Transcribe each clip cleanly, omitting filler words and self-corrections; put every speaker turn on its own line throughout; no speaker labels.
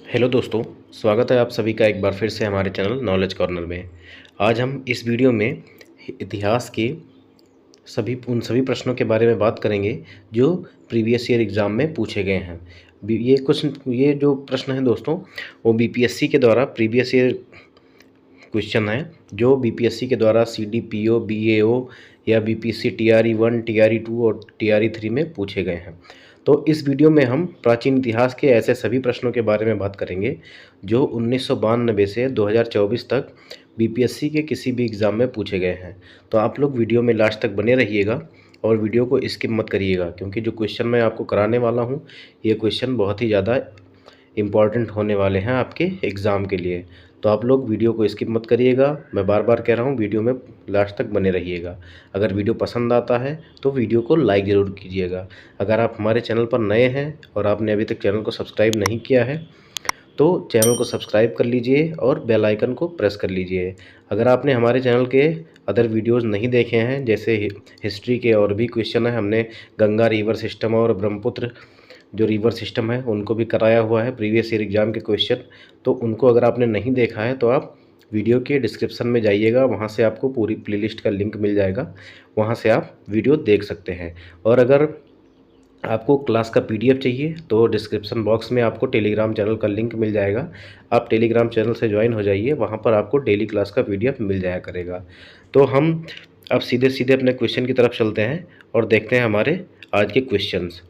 Hello दोस्तों, स्वागत है आप सभी का एक बार फिर से हमारे चैनल नॉलेज कॉर्नर में। आज हम इस वीडियो में इतिहास के उन सभी प्रश्नों के बारे में बात करेंगे जो प्रीवियस ईयर एग्ज़ाम में पूछे गए हैं। ये जो प्रश्न हैं दोस्तों, वो बीपीएससी के द्वारा प्रीवियस ईयर क्वेश्चन है जो बीपीएससी के द्वारा सीडीपीओ, बीएओ या बीपीएससी टीआरई 1, टीआरई 2 और टीआरई 3 में पूछे गए हैं। तो इस वीडियो में हम प्राचीन इतिहास के ऐसे सभी प्रश्नों के बारे में बात करेंगे जो 1992 से 2024 तक बीपीएससी के किसी भी एग्ज़ाम में पूछे गए हैं। तो आप लोग वीडियो में लास्ट तक बने रहिएगा और वीडियो को स्किप मत करिएगा, क्योंकि जो क्वेश्चन मैं आपको कराने वाला हूँ ये क्वेश्चन बहुत ही ज़्यादा इम्पॉर्टेंट होने वाले हैं आपके एग्ज़ाम के लिए। तो आप लोग वीडियो को स्किप मत करिएगा, मैं बार बार कह रहा हूँ वीडियो में लास्ट तक बने रहिएगा। अगर वीडियो पसंद आता है तो वीडियो को लाइक ज़रूर कीजिएगा। अगर आप हमारे चैनल पर नए हैं और आपने अभी तक चैनल को सब्सक्राइब नहीं किया है तो चैनल को सब्सक्राइब कर लीजिए और बेल आइकन को प्रेस कर लीजिए। अगर आपने हमारे चैनल के अदर वीडियोस नहीं देखे हैं, जैसे हिस्ट्री के और भी क्वेश्चन है, हमने गंगा रिवर सिस्टम और ब्रह्मपुत्र जो रिवर सिस्टम है उनको भी कराया हुआ है प्रीवियस ईयर एग्ज़ाम के क्वेश्चन। तो उनको अगर आपने नहीं देखा है तो आप वीडियो के डिस्क्रिप्शन में जाइएगा, वहाँ से आपको पूरी प्लेलिस्ट का लिंक मिल जाएगा, वहाँ से आप वीडियो देख सकते हैं। और अगर आपको क्लास का पीडीएफ चाहिए तो डिस्क्रिप्शन बॉक्स में आपको टेलीग्राम चैनल का लिंक मिल जाएगा, आप टेलीग्राम चैनल से ज्वाइन हो जाइए, वहाँ पर आपको डेली क्लास का पीडीएफ मिल जाया करेगा। तो हम अब सीधे सीधे अपने क्वेश्चन की तरफ चलते हैं और देखते हैं हमारे आज के क्वेश्चंस।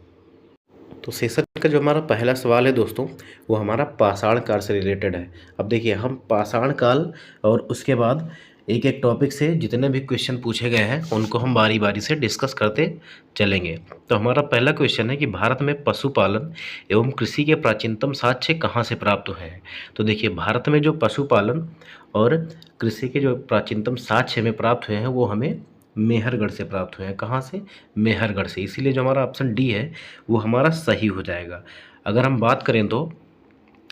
तो सेशन का जो हमारा पहला सवाल है दोस्तों, वो हमारा पाषाण काल से रिलेटेड है। अब देखिए, हम पाषाण काल और उसके बाद एक एक टॉपिक से जितने भी क्वेश्चन पूछे गए हैं उनको हम बारी बारी से डिस्कस करते चलेंगे। तो हमारा पहला क्वेश्चन है कि भारत में पशुपालन एवं कृषि के प्राचीनतम साक्ष्य कहाँ से प्राप्त हुए हैं। तो देखिए, भारत में जो पशुपालन और कृषि के जो प्राचीनतम साक्ष्य हमें प्राप्त हुए हैं वो हमें मेहरगढ़ से प्राप्त हुए हैं। कहाँ से? मेहरगढ़ से। इसीलिए जो हमारा ऑप्शन डी है वो हमारा सही हो जाएगा। अगर हम बात करें तो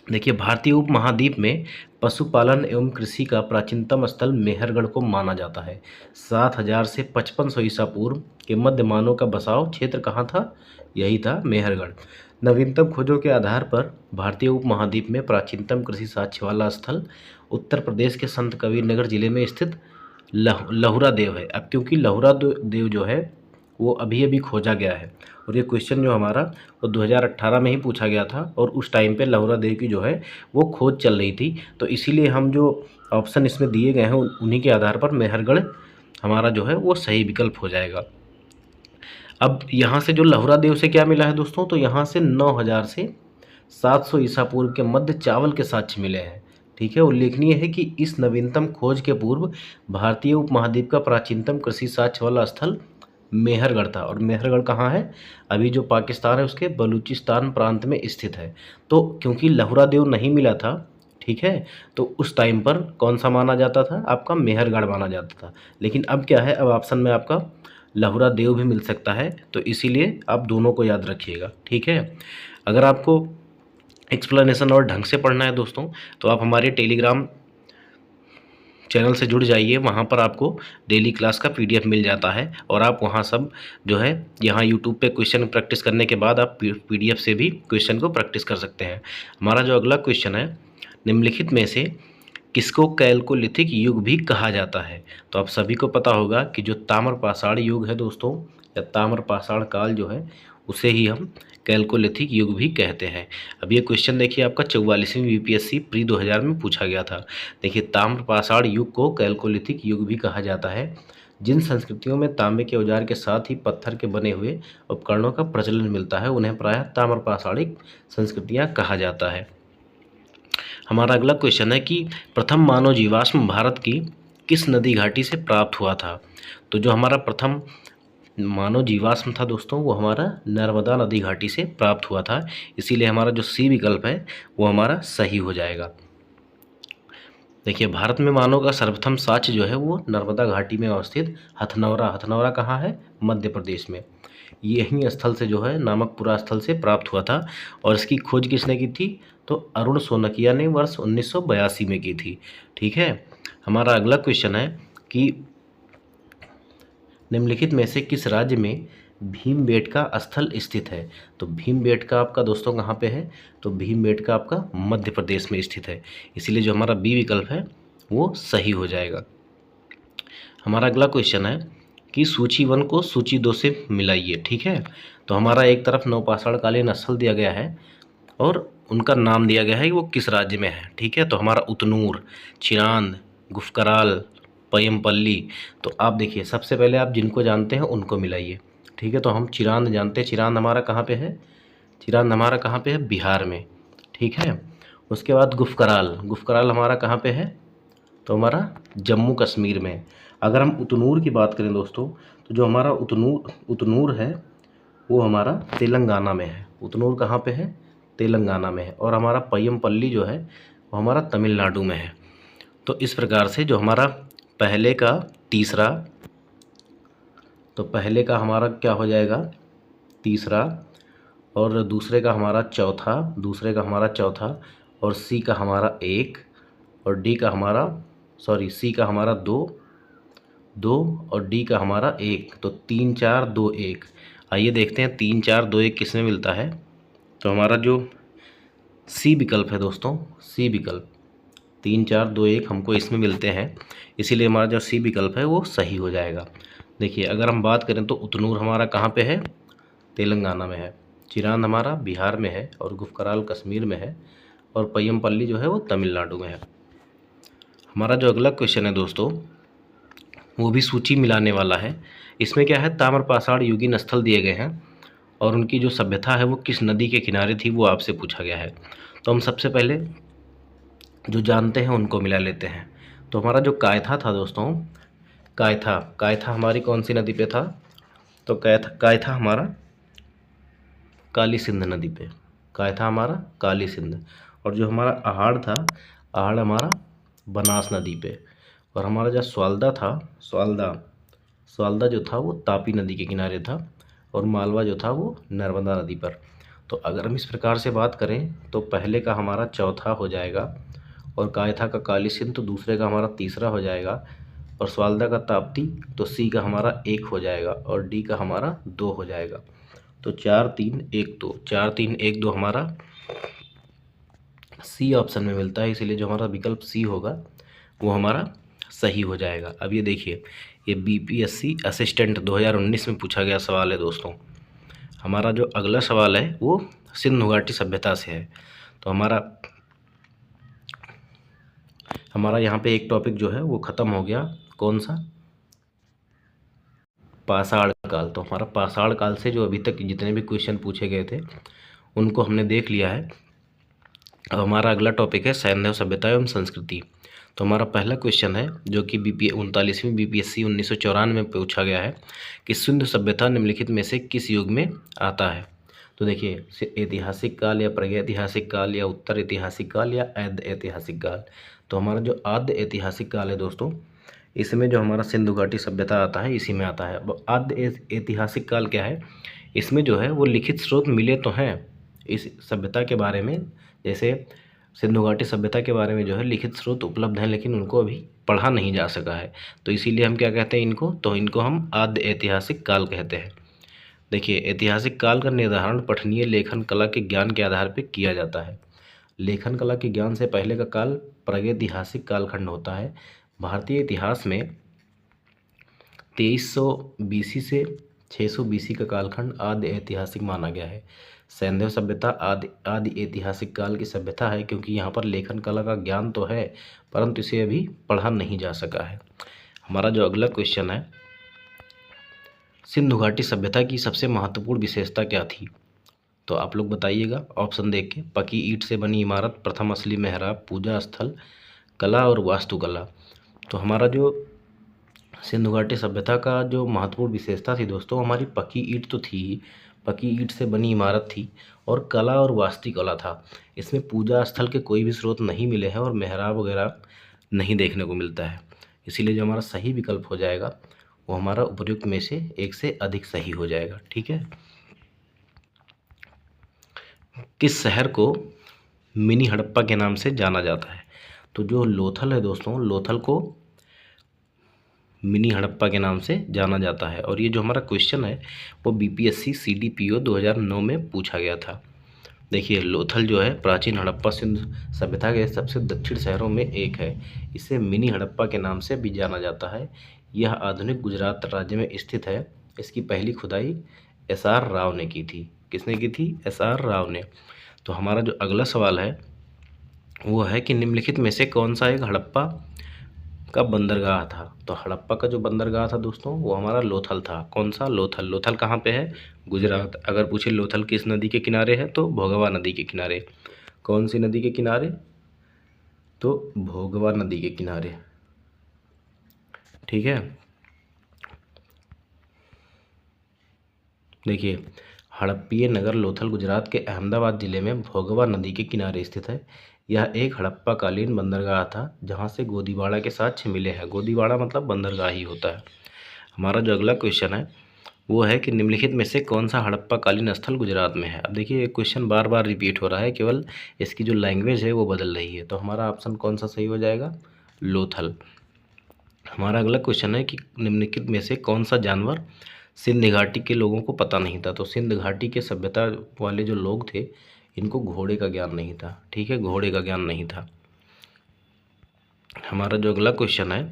देखिए, भारतीय उपमहाद्वीप में पशुपालन एवं कृषि का प्राचीनतम स्थल मेहरगढ़ को माना जाता है। 7000 से 5500 ईसा पूर्व के मध्य मानव का बसाव क्षेत्र कहाँ था? यही था मेहरगढ़। नवीनतम खोजों के आधार पर भारतीय उपमहाद्वीप में प्राचीनतम कृषि साक्ष्य वाला स्थल उत्तर प्रदेश के संत कबीर नगर जिले में स्थित लहुरा देव है। अब क्योंकि लहुरा देव जो है वो अभी अभी खोजा गया है और ये क्वेश्चन जो हमारा वो 2018 में ही पूछा गया था और उस टाइम पे लहुरा देव की जो है वो खोज चल रही थी, तो इसीलिए हम जो ऑप्शन इसमें दिए गए हैं उन्हीं के आधार पर मेहरगढ़ हमारा जो है वो सही विकल्प हो जाएगा। अब यहाँ से जो लहुरा देव से क्या मिला है दोस्तों, तो यहाँ से 9000 से 700 ईसा पूर्व के मध्य चावल के साक्ष्य मिले हैं। ठीक है, उल्लेखनीय है कि इस नवीनतम खोज के पूर्व भारतीय उपमहाद्वीप का प्राचीनतम कृषि साक्ष्य वाला स्थल मेहरगढ़ था। और मेहरगढ़ कहाँ है? अभी जो पाकिस्तान है उसके बलूचिस्तान प्रांत में स्थित है। तो क्योंकि लहुरा देव नहीं मिला था, ठीक है, तो उस टाइम पर कौन सा माना जाता था? आपका मेहरगढ़ माना जाता था। लेकिन अब क्या है, अब ऑप्शन में आपका लहुरा देव भी मिल सकता है, तो इसीलिए आप दोनों को याद रखिएगा। ठीक है, अगर आपको एक्सप्लेनेशन और ढंग से पढ़ना है दोस्तों तो आप हमारे टेलीग्राम चैनल से जुड़ जाइए, वहाँ पर आपको डेली क्लास का पीडीएफ मिल जाता है और आप वहाँ सब जो है यहाँ यूट्यूब पे क्वेश्चन प्रैक्टिस करने के बाद आप पीडीएफ से भी क्वेश्चन को प्रैक्टिस कर सकते हैं। हमारा जो अगला क्वेश्चन है, निम्नलिखित में से किसको कैल्कोलिथिक युग भी कहा जाता है। तो आप सभी को पता होगा कि जो ताम्र पाषाण युग है दोस्तों, या ताम्र पाषाण काल जो है उसे ही हम कैल्कोलिथिक युग भी कहते हैं। अब ये क्वेश्चन देखिए, आपका 44वीं बीपीएससी प्री 2000 में पूछा गया था। देखिए, ताम्र पाषाण युग को कैल्कोलिथिक युग भी कहा जाता है जिन संस्कृतियों में तांबे के औजार के साथ ही पत्थर के बने हुए उपकरणों का प्रचलन मिलता है उन्हें प्रायः ताम्र पाषाणिक संस्कृतियाँ कहा जाता है। हमारा अगला क्वेश्चन है कि प्रथम मानव जीवाश्म भारत की किस नदी घाटी से प्राप्त हुआ था। तो जो हमारा प्रथम मानव जीवाश्म था दोस्तों वो हमारा नर्मदा नदी घाटी से प्राप्त हुआ था, इसीलिए हमारा जो सी विकल्प है वो हमारा सही हो जाएगा। देखिए, भारत में मानव का सर्वप्रथम साक्ष्य जो है वो नर्मदा घाटी में अवस्थित हथनौरा कहाँ है? मध्य प्रदेश में। यही स्थल से जो है नामकपुरा स्थल से प्राप्त हुआ था और इसकी खोज किसने की थी? तो अरुण सोनकिया ने वर्ष 1982 में की थी। ठीक है, हमारा अगला क्वेश्चन है कि निम्नलिखित में से किस राज्य में भीमबेटका स्थल स्थित है। तो भीमबेटका आपका दोस्तों कहाँ पे है? तो भीमबेटका आपका मध्य प्रदेश में स्थित है। इसीलिए जो हमारा बी विकल्प है वो सही हो जाएगा। हमारा अगला क्वेश्चन है कि सूची 1 को सूची 2 से मिलाइए। ठीक है, तो हमारा एक तरफ नवपाषाणकालीन स्थल दिया गया है और उनका नाम दिया गया है कि वो किस राज्य में है। ठीक है, तो हमारा उतनूर, चिरांद, गुफकराल, पयमपल्ली। तो आप देखिए, सबसे पहले आप जिनको जानते हैं उनको मिलाइए। ठीक है, तो हम चिरांद जानते हैं। चिरांद हमारा कहाँ पे है? चिरांद हमारा कहाँ पे है? बिहार में। ठीक है, उसके बाद गुफकराल, गुफकराल हमारा कहाँ पे है? तो हमारा जम्मू कश्मीर में। अगर हम उतनूर की बात करें दोस्तों, तो जो हमारा उतनूर है वो हमारा तेलंगाना में है। उतनूर कहाँ पे है? तेलंगाना में है। और हमारा पय्यमपल्ली जो है वो हमारा तमिलनाडु में है। तो इस प्रकार से जो हमारा पहले का तीसरा, तो पहले का हमारा क्या हो जाएगा? तीसरा, और दूसरे का हमारा चौथा, दूसरे का हमारा चौथा, और सी का हमारा एक, और डी का हमारा सी का हमारा दो, और डी का हमारा एक। तो 3 4 2 1। आइए देखते हैं 3 4 2 1 किस में मिलता है। तो हमारा जो सी विकल्प है दोस्तों, सी विकल्प 3 4 2 1 हमको इसमें मिलते हैं। इसीलिए हमारा जो सी विकल्प है वो सही हो जाएगा। देखिए, अगर हम बात करें तो उतनूर हमारा कहाँ पे है? तेलंगाना में है। चिरांद हमारा बिहार में है, और गुफकराल कश्मीर में है, और पय्यमपल्ली जो है वो तमिलनाडु में है। हमारा जो अगला क्वेश्चन है दोस्तों, वो भी सूची मिलाने वाला है। इसमें क्या है? ताम्रपाषाण युगीन स्थल दिए गए हैं और उनकी जो सभ्यता है वो किस नदी के किनारे थी वो आपसे पूछा गया है। तो हम सबसे पहले जो जानते हैं उनको मिला लेते हैं। तो हमारा जो कायथा था दोस्तों, कायथा हमारी कौन सी नदी पे था? तो कायथा हमारा काली सिंध नदी पे। कायथा हमारा काली सिंध। और जो हमारा आहड़ था, आहड़ हमारा बनास नदी पे। और हमारा जो स्वालदा था, स्वालदा जो था वो तापी नदी के किनारे था। और मालवा जो था वो नर्मदा नदी पर। तो अगर हम इस प्रकार से बात करें तो पहले का हमारा चौथा हो जाएगा, और कायथा का काली सिंध तो दूसरे का हमारा तीसरा हो जाएगा, और स्वालदा का ताप्ती तो सी का हमारा एक हो जाएगा, और डी का हमारा 2 हो जाएगा। तो 4 3 1 2, 4 3 1 2 हमारा सी ऑप्शन में मिलता है। इसीलिए जो हमारा विकल्प सी होगा वो हमारा सही हो जाएगा। अब ये देखिए, ये बीपीएससी असिस्टेंट 2019 में पूछा गया सवाल है दोस्तों। हमारा जो अगला सवाल है वो सिंधु घाटी सभ्यता से है। तो हमारा यहाँ पे एक टॉपिक जो है वो ख़त्म हो गया। कौन सा? पाषाण काल। तो हमारा पाषाण काल से जो अभी तक जितने भी क्वेश्चन पूछे गए थे उनको हमने देख लिया है। अब हमारा अगला टॉपिक है सैन्य सभ्यता एवं संस्कृति। तो हमारा पहला क्वेश्चन है जो कि 39वीं बीपीएससी 1994 में पूछा गया है कि सिंधु सभ्यता निम्नलिखित में से किस युग में आता है। तो देखिए, ऐतिहासिक काल या प्रागैतिहासिक काल या उत्तर ऐतिहासिक काल या आद्य ऐतिहासिक काल। तो हमारा जो आद्य ऐतिहासिक काल है दोस्तों, इसमें जो हमारा सिंधु घाटी सभ्यता आता है इसी में आता है। अब आद्य ऐतिहासिक काल क्या है? इसमें जो है वो लिखित स्रोत मिले तो हैं इस सभ्यता के बारे में। जैसे सिंधु घाटी सभ्यता के बारे में जो है लिखित स्रोत उपलब्ध हैं, लेकिन उनको अभी पढ़ा नहीं जा सका है। तो इसीलिए हम क्या कहते हैं इनको? तो इनको हम आद्य ऐतिहासिक काल कहते हैं। देखिए, ऐतिहासिक काल का निर्धारण पठनीय लेखन कला के ज्ञान के आधार पर किया जाता है। लेखन कला के ज्ञान से पहले का काल प्रागैतिहासिक कालखंड होता है। भारतीय इतिहास में 2300 बीसी से 600 बीसी का कालखंड आदि ऐतिहासिक माना गया है। सैंधव सभ्यता आदि ऐतिहासिक काल की सभ्यता है, क्योंकि यहाँ पर लेखन कला का ज्ञान तो है परंतु इसे अभी पढ़ा नहीं जा सका है। हमारा जो अगला क्वेश्चन है, सिंधु घाटी सभ्यता की सबसे महत्वपूर्ण विशेषता क्या थी? तो आप लोग बताइएगा ऑप्शन देख के। पकी ईंट से बनी इमारत, प्रथम असली मेहराब, पूजा स्थल, कला और वास्तुकला। तो हमारा जो सिंधु घाटी सभ्यता का जो महत्वपूर्ण विशेषता थी दोस्तों, हमारी पक्की ईंट तो थी ही, पक्की ईंट से बनी इमारत थी, और कला और वास्तुकला था। इसमें पूजा स्थल के कोई भी स्रोत नहीं मिले हैं और मेहराब वगैरह नहीं देखने को मिलता है। इसीलिए जो हमारा सही विकल्प हो जाएगा वो हमारा उपयुक्त में से एक से अधिक सही हो जाएगा। ठीक है। किस शहर को मिनी हड़प्पा के नाम से जाना जाता है? तो जो लोथल है दोस्तों, लोथल को मिनी हड़प्पा के नाम से जाना जाता है। और ये जो हमारा क्वेश्चन है वो बीपीएससी सीडीपीओ 2009 में पूछा गया था। देखिए, लोथल जो है प्राचीन हड़प्पा सिंधु सभ्यता के सबसे दक्षिण शहरों में एक है। इसे मिनी हड़प्पा के नाम से भी जाना जाता है। यह आधुनिक गुजरात राज्य में स्थित है। इसकी पहली खुदाई एसआर राव ने की थी। किसने की थी? एसआर राव ने। तो हमारा जो अगला सवाल है वो है कि निम्नलिखित में से कौन सा एक हड़प्पा का बंदरगाह था? तो हड़प्पा का जो बंदरगाह था दोस्तों वो हमारा लोथल था। कौन सा? लोथल। लोथल कहाँ पे है? गुजरात। अगर पूछे लोथल किस नदी के किनारे है तो भोगवा नदी के किनारे। कौन सी नदी के किनारे? तो भोगवा नदी के किनारे। ठीक है। देखिए, हड़प्पीय नगर लोथल गुजरात के अहमदाबाद जिले में भोगवा नदी के किनारे स्थित है। यह एक हड़प्पा कालीन बंदरगाह था जहां से गोदीवाड़ा के साक्ष्य मिले हैं। गोदीवाड़ा मतलब बंदरगाह ही होता है। हमारा जो अगला क्वेश्चन है वो है कि निम्नलिखित में से कौन सा हड़प्पा कालीन स्थल गुजरात में है? अब देखिए, ये क्वेश्चन बार बार रिपीट हो रहा है, केवल इसकी जो लैंग्वेज है वो बदल रही है। तो हमारा ऑप्शन कौन सा सही हो जाएगा? लोथल। हमारा अगला क्वेश्चन है कि निम्नलिखित में से कौन सा जानवर सिंध घाटी के लोगों को पता नहीं था? तो सिंध घाटी के सभ्यता वाले जो लोग थे इनको घोड़े का ज्ञान नहीं था। ठीक है, घोड़े का ज्ञान नहीं था। हमारा जो अगला क्वेश्चन है,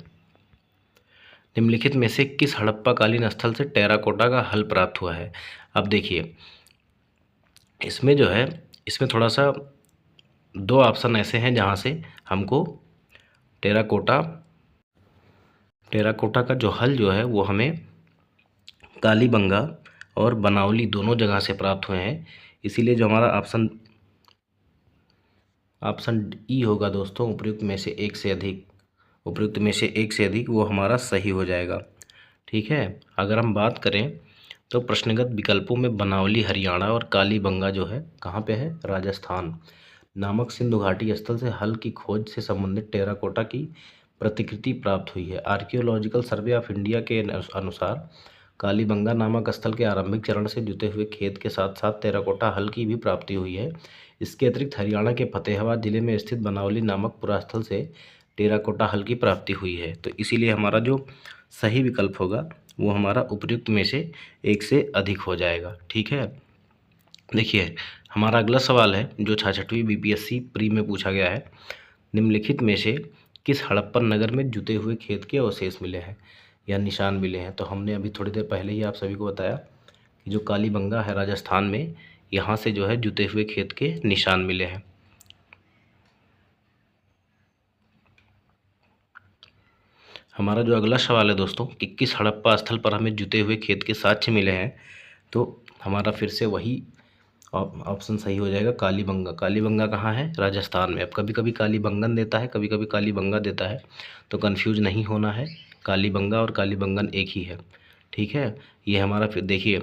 निम्नलिखित में से किस हड़प्पा कालीन स्थल से टेराकोटा का हल प्राप्त हुआ है? अब देखिए, इसमें जो है इसमें थोड़ा सा दो ऑप्शन ऐसे हैं जहाँ से हमको टेराकोटा का जो हल जो है वो हमें कालीबंगा और बनावली दोनों जगह से प्राप्त हुए हैं। इसीलिए जो हमारा ऑप्शन ई होगा दोस्तों, उपयुक्त में से एक से अधिक वो हमारा सही हो जाएगा। ठीक है। अगर हम बात करें तो प्रश्नगत विकल्पों में बनावली हरियाणा और कालीबंगा जो है कहाँ पे है? राजस्थान नामक सिंधु घाटी स्थल से हल की खोज से संबंधित टेराकोटा की प्रतिकृति प्राप्त हुई है। आर्कियोलॉजिकल सर्वे ऑफ इंडिया के अनुसार कालीबंगा नामक स्थल के आरंभिक चरण से जुते हुए खेत के साथ साथ टेराकोटा हल की भी प्राप्ति हुई है। इसके अतिरिक्त हरियाणा के फतेहाबाद जिले में स्थित बनावली नामक पुरास्थल से टेराकोटा हल की प्राप्ति हुई है। तो इसीलिए हमारा जो सही विकल्प होगा वो हमारा उपयुक्त में से एक से अधिक हो जाएगा। ठीक है। देखिए, हमारा अगला सवाल है जो 66वीं बीपीएससी प्री में पूछा गया है। निम्नलिखित में से किस हड़प्पन नगर में जुते हुए खेत के अवशेष मिले हैं या निशान मिले हैं? तो हमने अभी थोड़ी देर पहले ही आप सभी को बताया कि जो कालीबंगा है राजस्थान में, यहाँ से जो है जुते हुए खेत के निशान मिले हैं। हमारा जो अगला सवाल है दोस्तों कि किस हड़प्पा स्थल पर हमें जुते हुए खेत के साक्ष्य मिले हैं? तो हमारा फिर से वही ऑप्शन सही हो जाएगा, कालीबंगा। कालीबंगा कहाँ है? राजस्थान में। अब कभी कभी कालीबंगन देता है, कभी कभी कालीबंगा देता है, तो कंफ्यूज नहीं होना है। कालीबंगा और कालीबंगन एक ही है। ठीक है। ये हमारा फिर देखिए,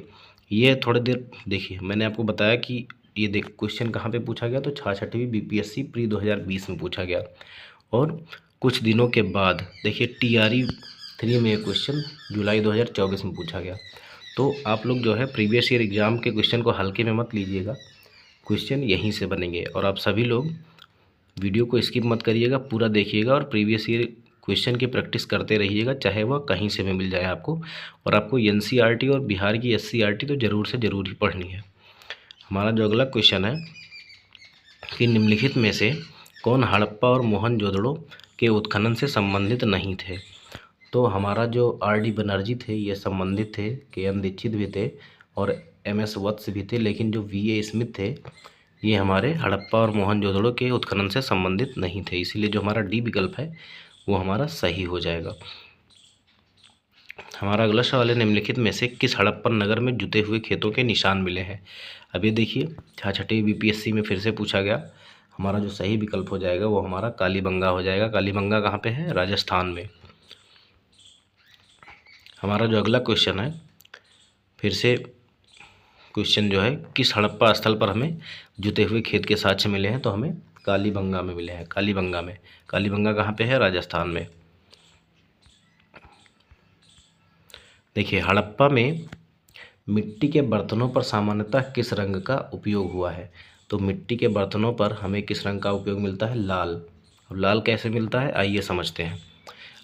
ये थोड़ी देर देखिए, मैंने आपको बताया कि ये देख क्वेश्चन कहाँ पे पूछा गया, तो 66वीं बीपीएससी प्री 2020 में पूछा गया। और कुछ दिनों के बाद देखिए TRE 3 में ये क्वेश्चन जुलाई 2024 में पूछा गया। तो आप लोग जो है प्रीवियस ईयर एग्ज़ाम के क्वेश्चन को हल्के में मत लीजिएगा, क्वेश्चन यहीं से बनेंगे। और आप सभी लोग वीडियो को स्किप मत करिएगा, पूरा देखिएगा और प्रीवियस ईयर क्वेश्चन की प्रैक्टिस करते रहिएगा, चाहे वह कहीं से भी मिल जाए आपको। और आपको NCERT और बिहार की SCERT तो ज़रूर से ज़रूर ही पढ़नी है। हमारा जो अगला क्वेश्चन है कि निम्नलिखित में से कौन हड़प्पा और मोहनजोदड़ो के उत्खनन से संबंधित नहीं थे? तो हमारा जो RD बनर्जी थे ये संबंधित थे, KM दीक्षित भी थे और MS वत्स भी थे, लेकिन जो VA स्मिथ थे ये हमारे हड़प्पा और मोहनजोदड़ो के उत्खनन से संबंधित नहीं थे। इसीलिए जो हमारा डी विकल्प है वो हमारा सही हो जाएगा। हमारा अगला सवाल है, निम्नलिखित में से किस हड़प्पन नगर में जुते हुए खेतों के निशान मिले हैं? अब ये देखिए 66वीं बीपीएससी में फिर से पूछा गया। हमारा जो सही विकल्प हो जाएगा वो हमारा कालीबंगा हो जाएगा। कालीबंगा कहाँ पे है? राजस्थान में। हमारा जो अगला क्वेश्चन है, फिर से क्वेश्चन जो है किस हड़प्पा स्थल पर हमें जुते हुए खेत के साक्ष्य मिले हैं? तो हमें कालीबंगा में मिले हैं। कालीबंगा कहाँ पे है? राजस्थान में। देखिए, हड़प्पा में मिट्टी के बर्तनों पर सामान्यतः किस रंग का उपयोग हुआ है? तो मिट्टी के बर्तनों पर हमें किस रंग का उपयोग मिलता है? लाल। अब लाल कैसे मिलता है आइए समझते हैं।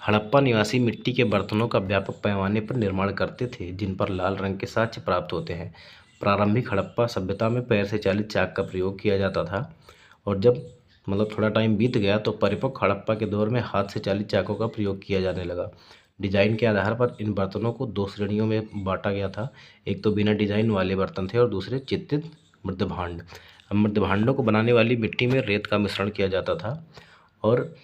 हड़प्पा निवासी मिट्टी के बर्तनों का व्यापक पैमाने पर निर्माण करते थे जिन पर लाल रंग के साक्ष्य प्राप्त होते हैं। प्रारंभिक हड़प्पा सभ्यता में पैर से चालित चाक का प्रयोग किया जाता था और जब थोड़ा टाइम बीत गया तो परिपक्व हड़प्पा के दौर में हाथ से चालित चाकों का प्रयोग किया जाने लगा। डिजाइन के आधार पर इन बर्तनों को दो श्रेणियों में बांटा गया था। एक तो बिना डिजाइन वाले बर्तन थे और दूसरे चित्रित मृदभांड। अब मृदभांडों को बनाने वाली मिट्टी में रेत का मिश्रण किया जाता था और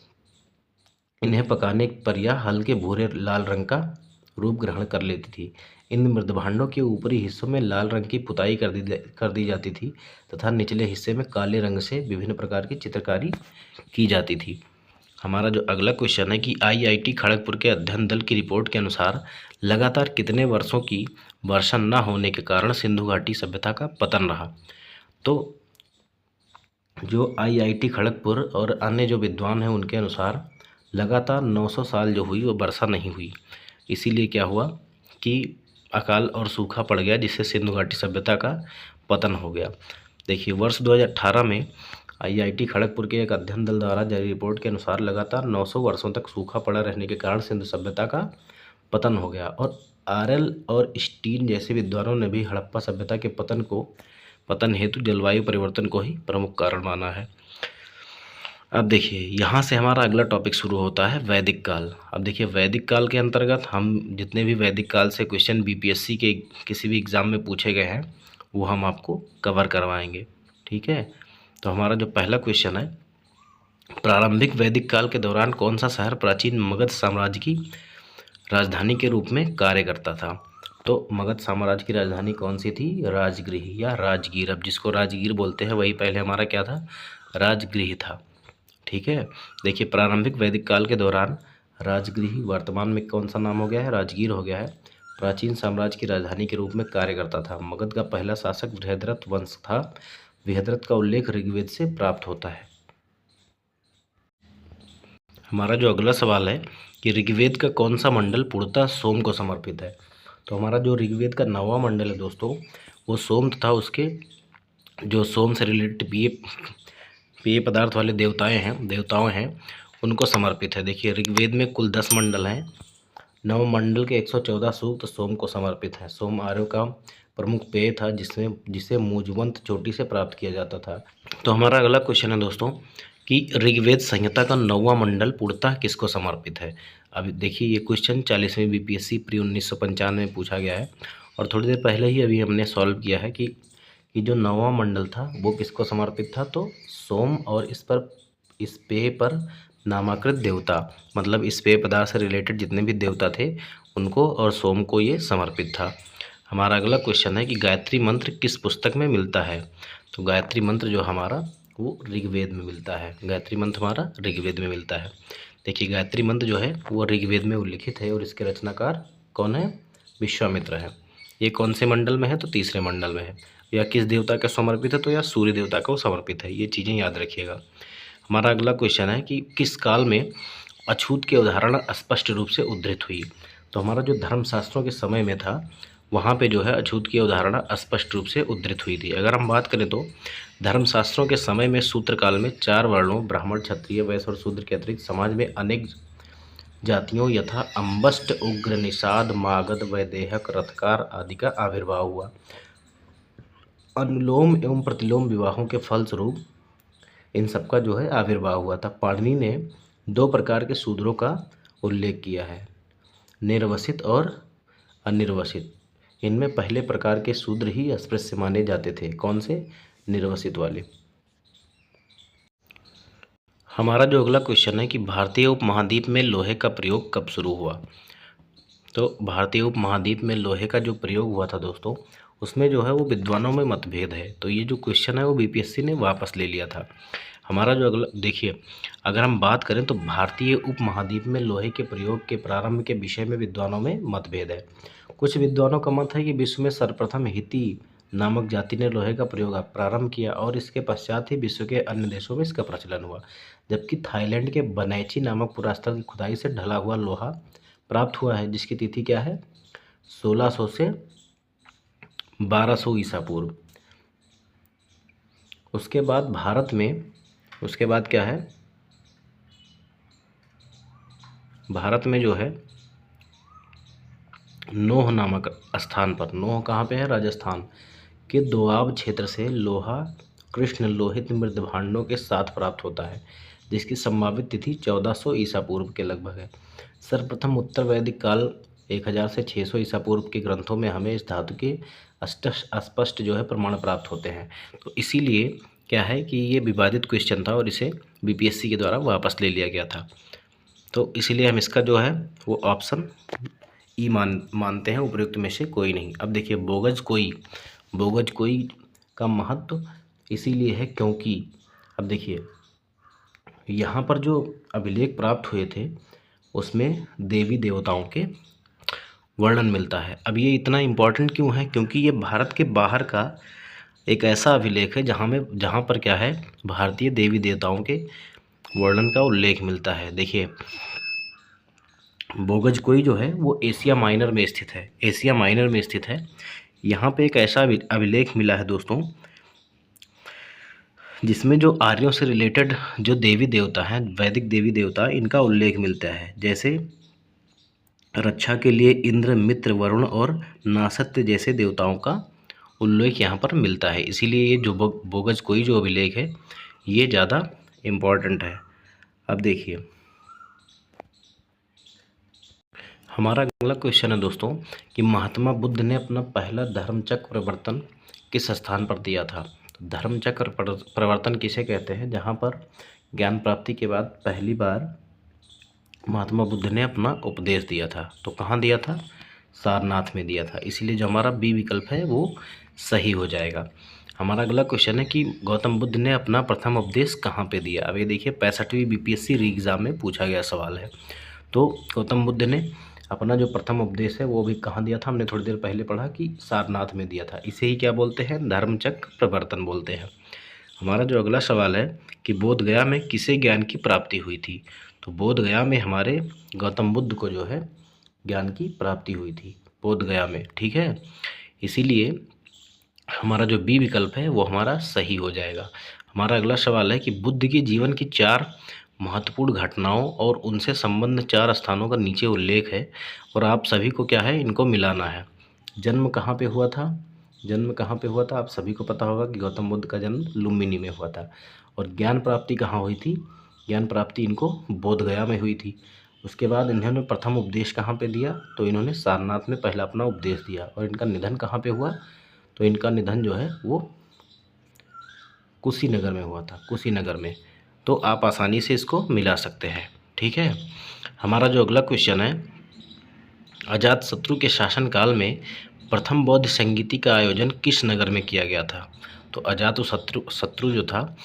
इन्हें पकाने पर यह हल्के भूरे लाल रंग का रूप ग्रहण कर लेती थी। इन मृदभांडों के ऊपरी हिस्सों में लाल रंग की पुताई कर दी जाती थी तथा निचले हिस्से में काले रंग से विभिन्न प्रकार की चित्रकारी की जाती थी। हमारा जो अगला क्वेश्चन है कि IIT खड़गपुर के अध्ययन दल की रिपोर्ट के अनुसार लगातार कितने वर्षों की वर्षा न होने के कारण सिंधु घाटी सभ्यता का पतन रहा। तो जो IIT खड़गपुर और अन्य जो विद्वान हैं उनके अनुसार लगातार 900 साल जो हुई वो वर्षा नहीं हुई, इसीलिए क्या हुआ कि अकाल और सूखा पड़ गया जिससे सिंधु घाटी सभ्यता का पतन हो गया। देखिए वर्ष 2018 में IIT खड़गपुर के एक अध्ययन दल द्वारा जारी रिपोर्ट के अनुसार लगातार 900 वर्षों तक सूखा पड़ा रहने के कारण सिंधु सभ्यता का पतन हो गया और RL और स्टीन जैसे विद्वानों ने भी हड़प्पा सभ्यता के पतन हेतु जलवायु परिवर्तन को ही प्रमुख कारण माना है। अब देखिए यहाँ से हमारा अगला टॉपिक शुरू होता है वैदिक काल। अब देखिए वैदिक काल के अंतर्गत हम जितने भी वैदिक काल से क्वेश्चन BPSC के किसी भी एग्ज़ाम में पूछे गए हैं वो हम आपको कवर करवाएंगे, ठीक है। तो हमारा जो पहला क्वेश्चन है, प्रारंभिक वैदिक काल के दौरान कौन सा शहर प्राचीन मगध साम्राज्य की राजधानी के रूप में कार्य करता था। तो मगध साम्राज्य की राजधानी कौन सी थी, राजगृह या राजगीर। अब जिसको राजगीर बोलते हैं वही पहले हमारा क्या था, राजगृह था, ठीक है। देखिए प्रारंभिक वैदिक काल के दौरान राजगृह वर्तमान में कौन सा नाम हो गया है, राजगीर हो गया है, प्राचीन साम्राज्य की राजधानी के रूप में कार्य करता था। मगध का पहला शासक बृहद्रथ वंश था। बृहद्रथ का उल्लेख ऋग्वेद से प्राप्त होता है। हमारा जो अगला सवाल है कि ऋग्वेद का कौन सा मंडल पूर्णतः सोम को समर्पित है। तो हमारा जो ऋग्वेद का 9वां मंडल है दोस्तों वो सोम तथा उसके जो सोम से रिलेटेड पेय पदार्थ वाले देवताओं हैं उनको समर्पित है। देखिए ऋग्वेद में कुल 10 मंडल हैं। 9 मंडल के 114 सूक्त सोम को समर्पित हैं। सोम आर्यों का प्रमुख पेय था जिसे मुजवंत चोटी से प्राप्त किया जाता था। तो हमारा अगला क्वेश्चन है दोस्तों कि ऋग्वेद संहिता का 9वां मंडल पूर्णतः किसको समर्पित है। अब देखिए ये क्वेश्चन 40वीं BPSC प्री 1995 में पूछा गया है और थोड़ी देर पहले ही अभी हमने सॉल्व किया है कि जो 9वां मंडल था वो किसको समर्पित था। तो सोम और इस पेय पर नामाकृत देवता, मतलब इस पेय पदार्थ से रिलेटेड जितने भी देवता थे उनको और सोम को ये समर्पित था। हमारा अगला क्वेश्चन है कि गायत्री मंत्र किस पुस्तक में मिलता है। तो गायत्री मंत्र जो हमारा वो ऋग्वेद में मिलता है। गायत्री मंत्र हमारा ऋग्वेद में मिलता है। देखिए गायत्री मंत्र जो है वो ऋग्वेद में उल्लिखित है और इसके रचनाकार कौन है, विश्वामित्र है। ये कौन से मंडल में है, तो तीसरे मंडल में है। या किस देवता का समर्पित है, तो या सूर्य देवता को समर्पित है। ये चीज़ें याद रखिएगा। हमारा अगला क्वेश्चन है कि किस काल में अछूत की अवधारणा स्पष्ट रूप से उद्धृत हुई। तो हमारा जो धर्मशास्त्रों के समय में था वहाँ पे जो है अछूत की अवधारणा स्पष्ट रूप से उद्धृत हुई थी। अगर हम बात करें तो धर्मशास्त्रों के समय में सूत्र काल में 4 वर्णों ब्राह्मण, क्षत्रिय, वैश्य और शूद्र के अतिरिक्त समाज में अनेक जातियों यथा अम्बस्ट, उग्र, निषाद, मागध, वैदेहक, रथकार आदि का आविर्भाव हुआ। अनुलोम एवं प्रतिलोम विवाहों के फलस्वरूप इन सबका जो है आविर्भाव हुआ था। पाणिनि ने 2 प्रकार के शूद्रों का उल्लेख किया है, निर्वसित और अनिर्वसित। इनमें पहले प्रकार के शूद्र ही अस्पृश्य माने जाते थे। कौन से, निर्वसित वाले। हमारा जो अगला क्वेश्चन है कि भारतीय उपमहाद्वीप में लोहे का प्रयोग कब शुरू हुआ। तो भारतीय उपमहाद्वीप में लोहे का जो प्रयोग हुआ था दोस्तों उसमें जो है वो विद्वानों में मतभेद है। तो ये जो क्वेश्चन है वो BPSC ने वापस ले लिया था। हमारा जो अगला देखिए, अगर हम बात करें तो भारतीय उपमहाद्वीप में लोहे के प्रयोग के प्रारंभ के विषय में विद्वानों में मतभेद है। कुछ विद्वानों का मत है कि विश्व में सर्वप्रथम हिती नामक जाति ने लोहे का प्रयोग प्रारंभ किया और इसके पश्चात ही विश्व के अन्य देशों में इसका प्रचलन हुआ। जबकि थाईलैंड के बनैची नामक पुरास्थल की खुदाई से ढला हुआ लोहा प्राप्त हुआ है जिसकी तिथि क्या है, 1600 से 1200 ईसा पूर्व। उसके बाद भारत में क्या है, भारत में जो है नोह नामक स्थान पर, नोह कहाँ पे है, राजस्थान के दोआब क्षेत्र से लोहा कृष्ण लोहित मृद भांडों के साथ प्राप्त होता है, जिसकी संभावित तिथि 1400 ईसा पूर्व के लगभग है। सर्वप्रथम उत्तर वैदिक काल 1000 से 600 ईसा पूर्व के ग्रंथों में हमें इस धातु के स्पष्ट जो है प्रमाण प्राप्त होते हैं। तो इसीलिए क्या है कि ये विवादित क्वेश्चन था और इसे बीपीएससी के द्वारा वापस ले लिया गया था। तो इसीलिए हम इसका जो है वो ऑप्शन ई मानते हैं, उपयुक्त में से कोई नहीं। अब देखिए बोगज कोई का महत्व इसीलिए है क्योंकि अब देखिए यहाँ पर जो अभिलेख प्राप्त हुए थे उसमें देवी देवताओं के वर्णन मिलता है। अब ये इतना इम्पोर्टेंट क्यों है, क्योंकि ये भारत के बाहर का एक ऐसा अभिलेख है जहाँ पर क्या है, भारतीय देवी देवताओं के वर्णन का उल्लेख मिलता है। देखिए बोगज कोई जो है वो एशिया माइनर में स्थित है, एशिया माइनर में स्थित है। यहाँ पे एक ऐसा अभिलेख मिला है दोस्तों जिसमें जो आर्यों से रिलेटेड जो देवी देवता हैं, वैदिक देवी देवता, इनका उल्लेख मिलता है। जैसे रक्षा के लिए इंद्र, मित्र, वरुण और नासत्य जैसे देवताओं का उल्लेख यहाँ पर मिलता है। इसीलिए ये जो बोगज कोई जो अभिलेख है ये ज़्यादा इम्पॉर्टेंट है। अब देखिए हमारा अगला क्वेश्चन है दोस्तों कि महात्मा बुद्ध ने अपना पहला धर्मचक्र प्रवर्तन किस स्थान पर दिया था। तो धर्मचक्र प्रवर्तन किसे कहते हैं, जहाँ पर ज्ञान प्राप्ति के बाद पहली बार महात्मा बुद्ध ने अपना उपदेश दिया था। तो कहाँ दिया था, सारनाथ में दिया था। इसीलिए जो हमारा बी विकल्प है वो सही हो जाएगा। हमारा अगला क्वेश्चन है कि गौतम बुद्ध ने अपना प्रथम उपदेश कहाँ पे दिया। अब ये देखिए 65वीं बीपीएससी री एग्ज़ाम में पूछा गया सवाल है। तो गौतम बुद्ध ने अपना जो प्रथम उपदेश है वो भी कहाँ दिया था, हमने थोड़ी देर पहले पढ़ा कि सारनाथ में दिया था। इसे ही क्या बोलते हैं, धर्मचक्र प्रवर्तन बोलते हैं। हमारा जो अगला सवाल है कि बोध गया में किसे ज्ञान की प्राप्ति हुई थी। तो बोध गया में हमारे गौतम बुद्ध को जो है ज्ञान की प्राप्ति हुई थी, बोध गया में, ठीक है। इसीलिए हमारा जो बी विकल्प है वो हमारा सही हो जाएगा। हमारा अगला सवाल है कि बुद्ध के जीवन की 4 महत्वपूर्ण घटनाओं और उनसे संबंध 4 स्थानों का नीचे उल्लेख है और आप सभी को क्या है, इनको मिलाना है। जन्म कहाँ पे हुआ था, जन्म कहाँ पे हुआ था, आप सभी को पता होगा कि गौतम बुद्ध का जन्म लुम्बिनी में हुआ था। और ज्ञान प्राप्ति कहाँ हुई थी, ज्ञान प्राप्ति इनको बोध गया में हुई थी। उसके बाद इन्होंने प्रथम उपदेश कहाँ पे दिया, तो इन्होंने सारनाथ में पहला अपना उपदेश दिया। और इनका निधन कहाँ पे हुआ, तो इनका निधन जो है वो कुशीनगर में हुआ था, कुशीनगर में। तो आप आसानी से इसको मिला सकते हैं, ठीक है। हमारा जो अगला क्वेश्चन है, अजातशत्रु के शासनकाल में प्रथम बौद्ध संगीति का आयोजन किस नगर में किया गया था। तो अजातशत्रु जो था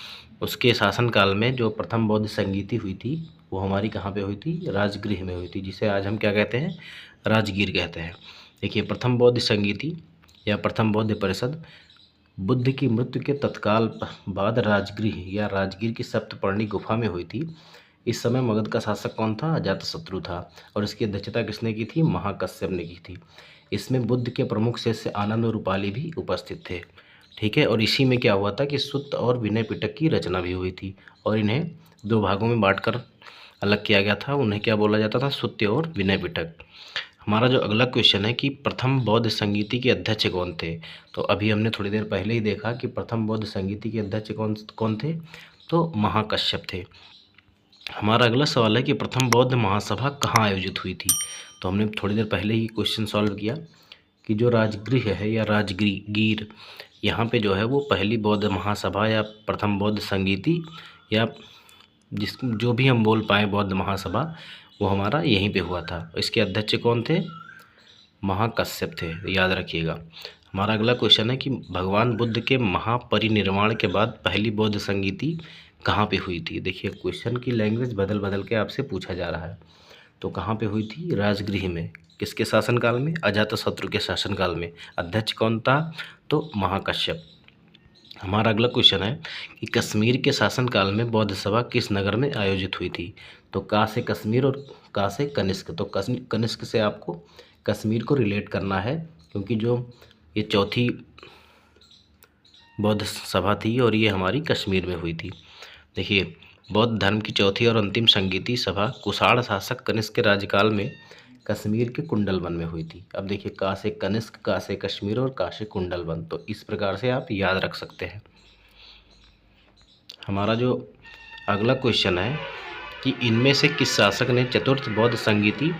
उसके शासनकाल में जो प्रथम बौद्ध संगीति हुई थी वो हमारी कहाँ पे हुई थी, राजगृह में हुई थी, जिसे आज हम क्या कहते हैं, राजगीर कहते हैं। देखिए प्रथम बौद्ध संगीति या प्रथम बौद्ध परिषद बुद्ध की मृत्यु के तत्काल बाद राजगृह या राजगीर की सप्तपर्णी गुफा में हुई थी। इस समय मगध का शासक कौन था, अजातशत्रु था। और इसकी अध्यक्षता किसने की थी, महाकश्यप ने की थी। इसमें बुद्ध के प्रमुख शिष्य आनंद और रूपाली भी उपस्थित थे, ठीक है। और इसी में क्या हुआ था कि सुत्त और विनय पिटक की रचना भी हुई थी और इन्हें 2 भागों में बांटकर अलग किया गया था। उन्हें क्या बोला जाता था, सुत्त और विनय पिटक। हमारा जो अगला क्वेश्चन है कि प्रथम बौद्ध संगीति के अध्यक्ष कौन थे। तो अभी हमने थोड़ी देर पहले ही देखा कि प्रथम बौद्ध संगीति के अध्यक्ष कौन थे, तो महाकश्यप थे। हमारा अगला सवाल है कि प्रथम बौद्ध महासभा कहाँ आयोजित हुई थी। तो हमने थोड़ी देर पहले ही क्वेश्चन सॉल्व किया कि जो राजगृह है या राजगीर, यहाँ पे जो है वो पहली बौद्ध महासभा या प्रथम बौद्ध संगीति या जो भी हम बोल पाए बौद्ध महासभा, वो हमारा यहीं पे हुआ था। इसके अध्यक्ष कौन थे, महाकश्यप थे, याद रखिएगा। हमारा अगला क्वेश्चन है कि भगवान बुद्ध के महापरिनिर्वाण के बाद पहली बौद्ध संगीति कहाँ पे हुई थी। देखिए क्वेश्चन की लैंग्वेज बदल बदल के आपसे पूछा जा रहा है। तो कहाँ पे हुई थी, राजगृह में। किसके शासनकाल में, अजातशत्रु के शासनकाल में। अध्यक्ष कौन था, तो महाकश्यप। हमारा अगला क्वेश्चन है कि कश्मीर के शासनकाल में बौद्ध सभा किस नगर में आयोजित हुई थी। तो का से कश्मीर और का से कनिष्क। तो कनिष्क से आपको कश्मीर को रिलेट करना है क्योंकि जो ये चौथी बौद्ध सभा थी और ये हमारी कश्मीर में हुई थी। देखिए बौद्ध धर्म की चौथी और अंतिम संगीति सभा कुषाण शासक कनिष्क के राज्यकाल में कश्मीर के कुंडल वन में हुई थी। अब देखिए, का से कनिष्क, का से कश्मीर और का से कुंडल वन, तो इस प्रकार से आप याद रख सकते हैं। हमारा जो अगला क्वेश्चन है कि इनमें से किस शासक ने चतुर्थ बौद्ध संगीति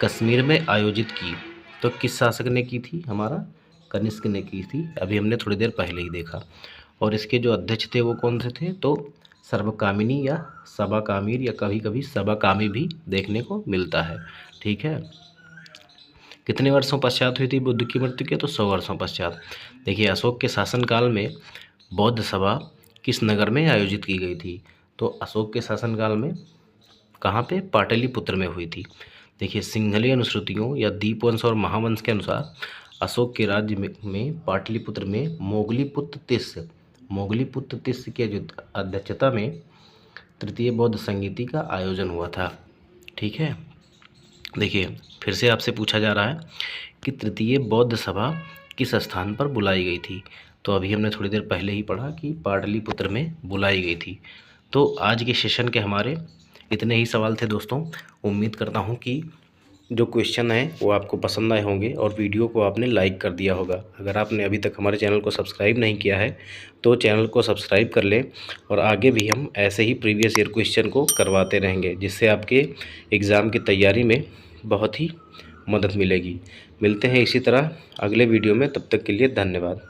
कश्मीर में आयोजित की। तो किस शासक ने की थी, हमारा कनिष्क ने की थी, अभी हमने थोड़ी देर पहले ही देखा। और इसके जो अध्यक्ष थे वो कौन से थे, तो सर्वकामिनी या सबाकामीर या कभी कभी सबाकामी भी देखने को मिलता है। ठीक है, कितने वर्षों पश्चात हुई थी बुद्ध की मृत्यु के, तो 100 वर्षों पश्चात। देखिए, अशोक के शासनकाल में बौद्ध सभा किस नगर में आयोजित की गई थी, तो अशोक के शासनकाल में कहाँ पे, पाटलिपुत्र में हुई थी। देखिए, सिंहली अनुश्रुतियों या दीपवंश और महावंश के अनुसार अशोक के राज्य में पाटलिपुत्र में मोगलीपुत्र तिस्य के अध्यक्षता में तृतीय बौद्ध संगीति का आयोजन हुआ था। ठीक है, देखिए फिर से आपसे पूछा जा रहा है कि तृतीय बौद्ध सभा किस स्थान पर बुलाई गई थी। तो अभी हमने थोड़ी देर पहले ही पढ़ा कि पाटलिपुत्र में बुलाई गई थी। तो आज के सेशन के हमारे इतने ही सवाल थे दोस्तों। उम्मीद करता हूँ कि जो क्वेश्चन है वो आपको पसंद आए होंगे और वीडियो को आपने लाइक कर दिया होगा। अगर आपने अभी तक हमारे चैनल को सब्सक्राइब नहीं किया है तो चैनल को सब्सक्राइब कर लें, और आगे भी हम ऐसे ही प्रीवियस ईयर क्वेश्चन को करवाते रहेंगे, जिससे आपके एग्ज़ाम की तैयारी में बहुत ही मदद मिलेगी। मिलते हैं इसी तरह अगले वीडियो में, तब तक के लिए धन्यवाद।